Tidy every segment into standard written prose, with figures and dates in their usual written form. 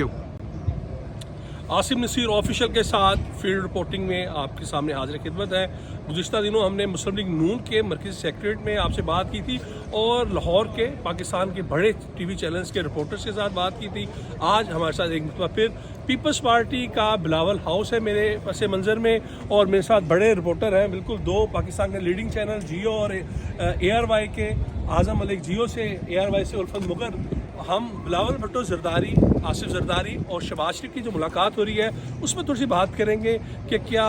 You. Asim Naseer official के साथ field reporting में आपके सामने हाजिर खिदमत है। गुज़िश्ता दिनों हमने मुस्लिम लीग नून के मरकज़ी सेक्रेटरीट में आपसे बात की थी और लाहौर के पाकिस्तान के बड़े टीवी चैनल्स के रिपोर्टर्स के साथ बात की थी। आज हमारे साथ एक मरतबा फिर पीपल्स पार्टी का बिलावल हाउस है मेरे पस मंज़र में, और मेरे साथ बड़े रिपोर्टर हैं, बिल्कुल दो पाकिस्तान के लीडिंग चैनल जियो और ARY के, आज़म मलिक जियो से, ARY से उल्फत मुगर। हम बिलावल भुट्टो जरदारी, आसिफ जरदारी और शहबाज शरीफ की जो मुलाकात हो रही है उसमें थोड़ी सी बात करेंगे कि क्या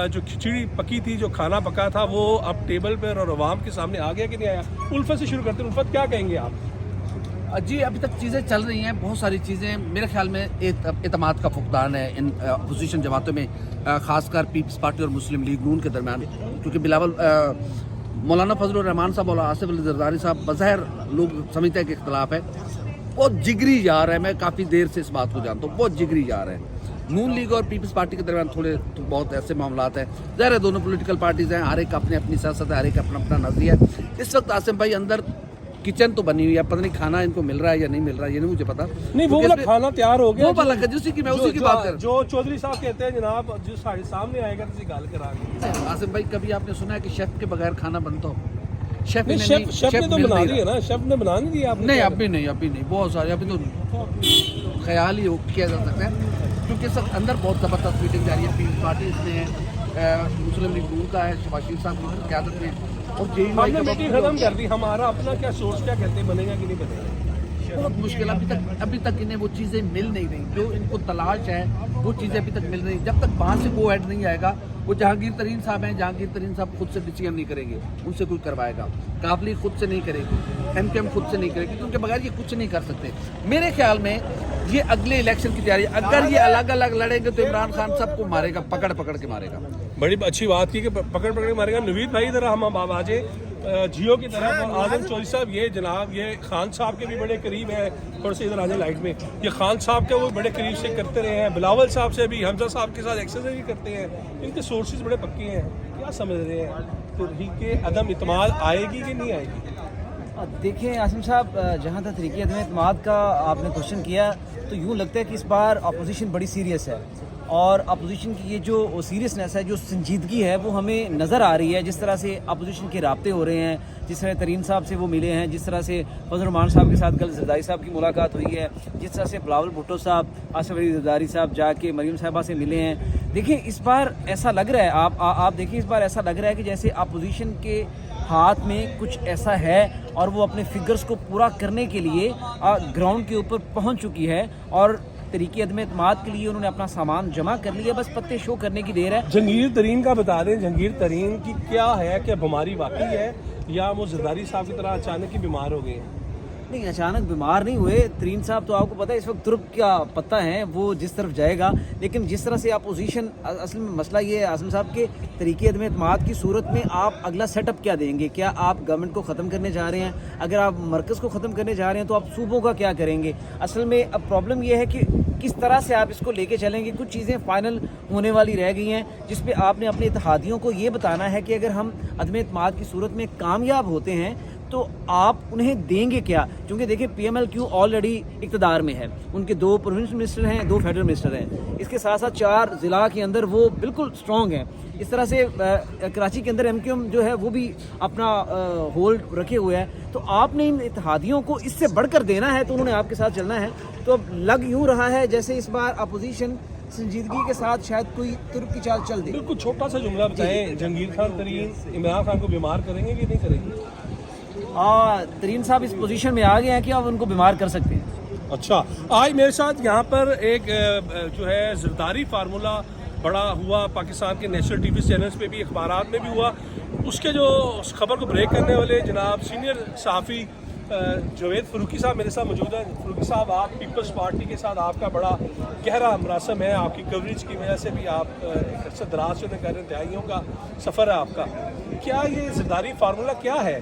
जो खिचड़ी पकी थी, जो खाना पका था, वो अब टेबल पर और अवाम के सामने आ गया कि नहीं आया। उल्फत से शुरू करते हैं। उल्फत, क्या कहेंगे आप? जी, अभी तक चीज़ें चल रही हैं, बहुत सारी चीज़ें। मेरे ख्याल में एतमाद का फुकदान है इन अपोजिशन जमातों में, ख़ासकर पीपल्स पार्टी और मुस्लिम लीग नून के दरमियान, क्योंकि बिलावल मौलाना फजलुर रहमान साहब और आसिफ अली जरदारी साहब बज़ाहिर लोग समझते हैं कि इख्तलाफ है, बहुत जिगरी यार है। मैं काफ़ी देर से इस बात को जानता हूँ, बहुत जिगरी यार है। नून लीग और पीपल्स पार्टी के दरमियान थोड़े तो बहुत ऐसे मामलात हैं। ज़ाहिर है दोनों पॉलिटिकल पार्टीज़ हैं, हर एक अपने अपनी सियासत है, हर एक अपना अपना नज़रिया है। इस वक्त आसिम भाई अंदर किचन तो बनी हुई है, पता नहीं खाना इनको मिल रहा है या नहीं मिल रहा है, ये नहीं मुझे पता। नहीं, वो वाला खाना तैयार हो गया, वो वाला उसी की बात कर। जो चौधरी साहब कहते हैं जनाब, जो साढ़े सामने आएगा तो गाल करा। आसिम भाई, कभी आपने सुना है कि शेफ के बगैर खाना बनता हो? शेफ ने तो बना दी है ना, शेफ ने बना नहीं दिया आपने? नहीं, अभी नहीं, बहुत सारे अभी तो ख्याल ही किया जा सकता है, क्योंकि सब अंदर बहुत ज़बरदस्त मीटिंग जारी है। पीपल्स पार्टी इसमें मुस्लिम लीग नून का है, शहबाज शरीफ साहब की क़यादत में, और हमने मीटिंग खत्म कर दी। हमारा अपना क्या सोच, क्या कहते हैं, बनेगा कि नहीं बनेगा? बहुत मुश्किल। अभी तक इन्हें वो चीज़ें मिल नहीं रही जो इनको तलाश है, वो चीज़ें अभी तक मिल रही। जब तक वहाँ से गो हेड नहीं आएगा, वो जहांगीर तरीन साहब हैं, जहांगीर तरीन साहब खुद से डिसीजन नहीं करेंगे, उनसे कोई करवाएगा। काबली खुद से नहीं करेगी, MKM खुद से नहीं करेगी, क्योंकि बगैर ये कुछ नहीं कर सकते। मेरे ख्याल में ये अगले इलेक्शन की तैयारी, अगर ये अलग अलग लड़ेंगे तो इमरान खान सबको मारेगा, पकड़ के मारेगा। बड़ी अच्छी बात की कि पकड़ के मारेगा। नवीद भाई इधर हम अब आजे जियो की तरफ, और आजम चौधरी साहब, ये जनाब ये खान साहब के भी बड़े करीब है, थोड़े से इधर आ जाए लाइट में। ये खान साहब के वो बड़े करीब से करते रहे हैं, बिलावल साहब से भी, हमजा साहब के साथ एक्सरसाइज भी करते हैं, इनके सोर्सेज बड़े पक्के हैं। क्या समझ रहे हैं, तहरीके अदम इत्माद आएगी कि नहीं आएगी? देखिए आसिम साहब, जहाँ तक तहरीके अदम इत्माद का आपने क्वेश्चन किया, तो यूँ लगता है कि इस बार अपोजिशन बड़ी सीरियस है, और अपोजिशन की ये जो सीरियसनेस है, जो संजीदगी है, वो हमें नज़र आ रही है। जिस तरह से अपोजिशन के राब्ते हो रहे हैं, जिस तरह तरीन साहब से वो मिले हैं, जिस तरह से फजल रहमान साहब के साथ कल जरदारी साहब की मुलाकात हुई है, जिस तरह से बिलावल भुट्टो साहब, आसिफ अली जरदारी साहब जाके मरीम साहबा से मिले हैं। देखिए इस बार ऐसा लग रहा है, आप देखिए इस बार ऐसा लग रहा है कि जैसे अपोजिशन के हाथ में कुछ ऐसा है, और वो अपने फिगर्स को पूरा करने के लिए ग्राउंड के ऊपर पहुँच चुकी है, और तरीके अदम एतमाद के लिए उन्होंने अपना सामान जमा कर लिया, बस पत्ते शो करने की देर है। जहांगीर तरीन का बता दें, जहांगीर तरीन की क्या है, क्या बीमारी वाकई है, या वो जरदारी साहब की तरह अचानक ही बीमार हो गए हैं? नहीं, अचानक बीमार नहीं हुए। तरीन साहब तो आपको पता है इस वक्त तुर्क का पत्ता है, वो जिस तरफ जाएगा। लेकिन जिस तरह से अपोजिशन, असल में मसला ये है आसिम साहब के तरीके अदम एतमाद की सूरत में आप अगला सेटअप क्या देंगे? क्या आप गवर्नमेंट को ख़त्म करने जा रहे हैं? अगर आप मरकज़ को ख़त्म करने जा रहे हैं तो आप सूबों का क्या करेंगे? असल में अब प्रॉब्लम ये है कि किस तरह से आप इसको लेके चलेंगे। कुछ चीज़ें फाइनल होने वाली रह गई हैं, जिस पे आपने अपने इत्तेहादियों को ये बताना है कि अगर हम अदम एतमाद की सूरत में कामयाब होते हैं तो आप उन्हें देंगे क्या? क्योंकि देखिए PMLQ ऑलरेडी इक़्तिदार में है, उनके 2 प्रोविंशियल मिनिस्टर हैं, 2 फेडरल मिनिस्टर हैं, इसके साथ साथ 4 ज़िला के अंदर वो बिल्कुल स्ट्रॉन्ग हैं। इस तरह से कराची के अंदर MQM जो है वो भी अपना होल्ड रखे हुए है। तो आपने इन इत्तेहादियों को इससे बढ़कर देना है, तो उन्होंने आपके साथ चलना है। तो अब लग यूँ रहा है जैसे इस बार अपोजिशन संजीदगी के साथ शायद कोई तुर्क की चाल चल दे। बिल्कुल छोटा सा जुमला बताएं, जहांगीर खान तरीन इमरान खान को बीमार करेंगे कि नहीं करेंगे? तरीन साहब इस पोजीशन में आ गए हैं कि आप उनको बीमार कर सकते हैं। अच्छा, आज मेरे साथ यहाँ पर एक जो है जरदारी फार्मूला बड़ा हुआ, पाकिस्तान के नेशनल टीवी चैनल्स पे भी, अखबारात में भी हुआ। उसके जो उस खबर को ब्रेक करने वाले जनाब सीनियर सहाफ़ी जावेद फ़रूकी साहब मेरे साथ मौजूद हैं। फ़रूकी साहब, आप पीपल्स पार्टी के साथ आपका बड़ा गहरा मरासम है, आपकी कवरेज की वजह से भी आप एक अरसा दराज से कर रहे, दहाइयों का सफ़र है आपका। क्या ये जरदारी फार्मूला क्या है?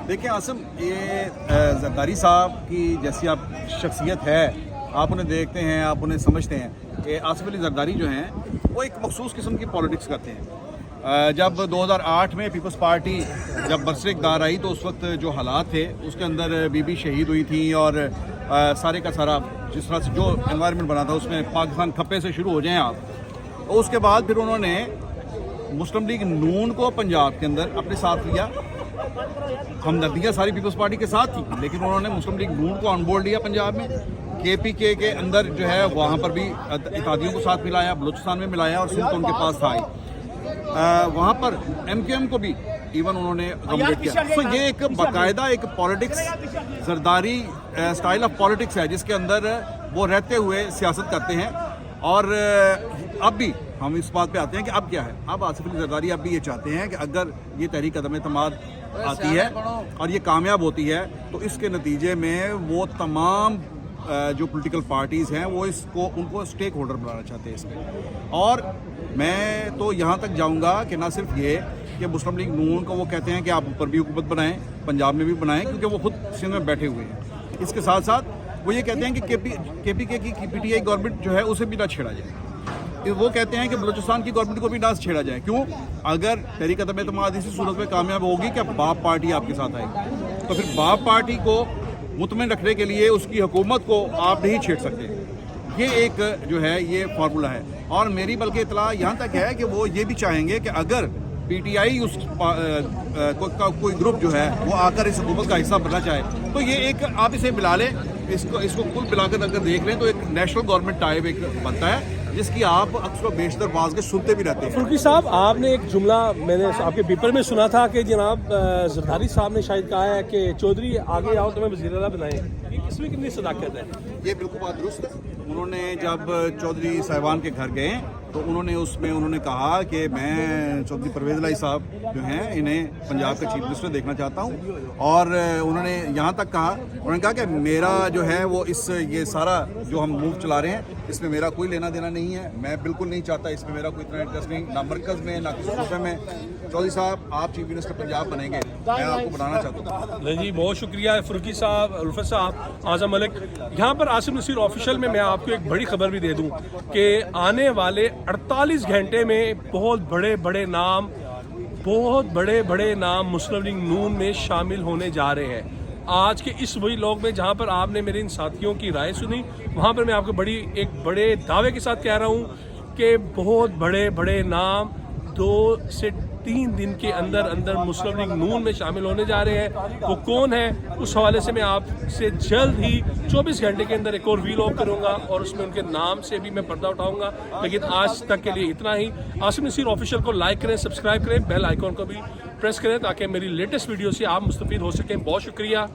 देखिए आसिम, ये जरदारी साहब की जैसी आप शख्सियत है, आप उन्हें देखते हैं, आप उन्हें समझते हैं कि आसिफ अली जरदारी जो हैं वो एक मखसूस किस्म की पॉलिटिक्स करते हैं। जब 2008 में पीपल्स पार्टी जब बरसर इक़्तिदार आई तो उस वक्त जो हालात थे उसके अंदर बीबी शहीद हुई थी और सारे का सारा जिस तरह से जो एनवायरनमेंट बना था उसमें पाकिस्तान खप्पे से शुरू हो जाएं आप, तो उसके बाद फिर उन्होंने मुस्लिम लीग नून को पंजाब के अंदर अपने साथ लिया। हमदर्दियाँ सारी पीपल्स पार्टी के साथ थी, लेकिन उन्होंने मुस्लिम लीग नून को ऑन बोर्ड लिया पंजाब में। KPK के अंदर जो है वहाँ पर भी इत्तेहादियों को साथ मिलाया, बलूचिस्तान में मिलाया और सिंध तो उनके पास था ही। वहाँ पर MKM को भी इवन उन्होंने अकोमोडेट किया। तो ये एक बाकायदा एक politics, Zardari style of politics है जिसके अंदर वो रहते हुए सियासत करते हैं। और अब भी हम इस बात पे आते हैं कि अब क्या है, अब आसिफ अली जरदारी अब भी ये चाहते हैं कि अगर ये तहरीक अदम एतमाद आती है और ये कामयाब होती है तो इसके नतीजे में वो तमाम जो पॉलिटिकल पार्टीज़ हैं वो उनको स्टेक होल्डर बनाना चाहते हैं इसमें। और मैं तो यहाँ तक जाऊँगा कि ना सिर्फ ये कि मुस्लिम लीग नून को वो कहते हैं कि आप ऊपर भी हुकूमत बनाएं, पंजाब में भी बनाएं, क्योंकि वो खुद सिंध में बैठे हुए हैं। इसके साथ साथ वो ये कहते हैं कि KPK की PTI गवर्नमेंट जो है उसे भी ना छेड़ा जाए। वो कहते हैं कि बलूचिस्तान की गवर्नमेंट को भी ना छेड़ा जाए। क्यों? अगर तहरीक अदम एतमाद इसी सूरत में कामयाब होगी कि बाप पार्टी आपके साथ आएगी, तो फिर बाप पार्टी को मुतमईन रखने के लिए उसकी हुकूमत को आप नहीं छेड़ सकते। ये एक जो है ये फार्मूला है। और मेरी बल्कि इतला यहाँ तक है कि वो ये भी चाहेंगे कि अगर PTI उस कोई ग्रुप जो है वो आकर इस हुकूमत का हिस्सा बनना चाहे, तो ये एक आप इसे मिला लें, इसको कुल मिलाकर अगर देख लें तो एक नेशनल गवर्नमेंट टाइप एक बनता है जिसकी आप अक्सर बेशतर बाज के सुनते भी रहते हैं। फुर्की साहब, आपने एक जुमला मैंने आपके पेपर में सुना था कि जनाब जरदारी साहब ने शायद कहा है कि चौधरी आगे आओ तुम्हें वज़ीर आला बनाएं। इसमें कितनी सदाकत है? ये बिल्कुल बात दुरुस्त है। उन्होंने जब चौधरी साहिबान के घर गए तो उन्होंने कहा कि मैं चौधरी परवेज़ इलाही साहब जो हैं इन्हें पंजाब का चीफ मिनिस्टर देखना चाहता हूं। और उन्होंने यहाँ तक कहा, उन्होंने कहा कि मेरा जो है वो ये सारा जो हम मूव चला रहे हैं इसमें मेरा कोई लेना देना नहीं है, मैं बिल्कुल नहीं चाहता, इसमें मेरा कोई इतना इंटरेस्ट नहीं, ना मरकज़ में ना किसी सूबे में। चौधरी साहब आप चीफ मिनिस्टर पंजाब बनेंगे, मैं आपको बनाना चाहता हूँ। नहीं जी, बहुत शुक्रिया फुर्की साहब, उल्फत साहब, आज़म मलिक। यहाँ पर आसिफ नसीर ऑफिशियल में मैं आपको एक बड़ी खबर भी दे दूँ कि आने वाले 48 घंटे में बहुत बड़े नाम मुस्लिम लीग नून में शामिल होने जा रहे हैं। आज के इस वही लोग में जहाँ पर आपने मेरे इन साथियों की राय सुनी, वहाँ पर मैं आपको एक बड़े दावे के साथ कह रहा हूँ कि बहुत बड़े नाम 2 से 3 दिन के अंदर मुस्लिम लीग नून में शामिल होने जा रहे हैं। वो कौन है, उस हवाले से मैं आपसे जल्द ही 24 घंटे के अंदर एक और वीलॉग करूंगा और उसमें उनके नाम से भी मैं पर्दा उठाऊंगा। लेकिन आज तक के लिए इतना ही। आसिफ नसीर ऑफिशियल को लाइक करें, सब्सक्राइब करें, बेल आइकॉन को भी प्रेस करें ताकि मेरी लेटेस्ट वीडियो से आप मुस्तफीद हो सकें। बहुत शुक्रिया।